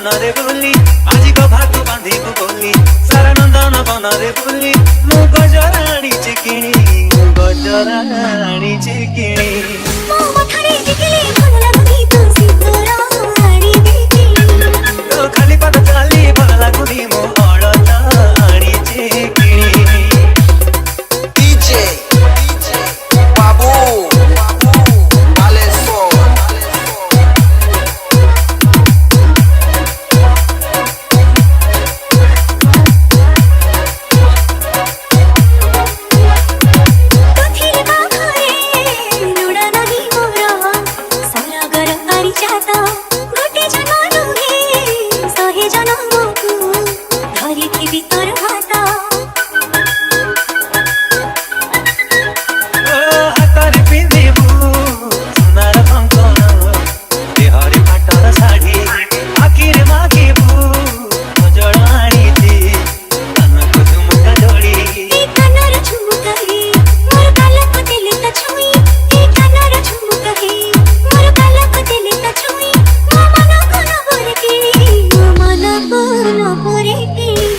बनरे बोली आज भात बांधिबु बोली सारा नंदन बनरे बोली मु गजराणी चिकिणी ମୋ ମଥାରେ ଟିକିଲି ଭଲ ଲାଗୁନି ତୁ ସିନ୍ଦୁରାଣୀ ଦେଖିଲି तो खाली पाद चाली भल लागुनी मो अलता आणी चिकिणी DJ Babu Alesso ତୋଥିରେ ପାଖରେ ଲୁଣା ନାହିଁ ମୋର ସରଗର ପାରିଜାତ ଗୋଟେ ଜନ୍ମ ନୁହେଁ ଶହେ ଜନ୍ମକୁ ଧରିଥିବି ତୋର ହାତ हातरे पिंधिबु सुनार कंकण देहरे फाटर शाढ़ी आखिरे मागिबु जड़ाणी थी कानको झुमका जोड़ी ଏ କାନର ଝୁମୁକାରେ ମୋର ଗାଲକୁ ଦେଲେ ତା ଛୁଇଁ ଏ କାନର ଝୁମୁକାରେ ମୋର ଗାଲକୁ ଦେଲେ ତା ଛୁଇଁ ମୋ ମନକୁ ନବରେ କିଣି ମୋ ମନକୁ ନବରେ କିଣି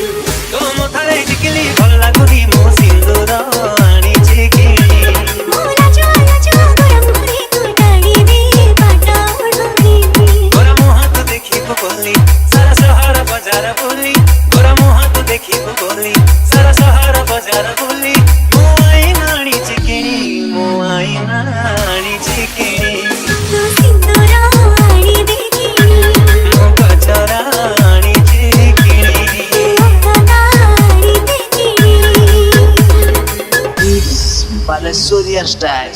तो मथारे टिकिली भल लागुनी मो सिंदूर आणी चिकिणी ମୋ ଲାଜ ଗରମ ଘରେ ତୁ ଟାଣିବି ପାଟ ଓଢ଼ଣିବି गोरा मुहां तो देखिबु बोली सारा शहर बजार बोली गोरा मुहां तो देखिबु बोली सारा शहर बजार बोली मो आई नाणी चिकिणी ତୁ ସିନ୍ଦୁର ଆଣି ଦେଖିଲି मो गजरा आणी चिकिणी ଅଗଣା ଆଣି ଦେଖିଲି Balesurian style.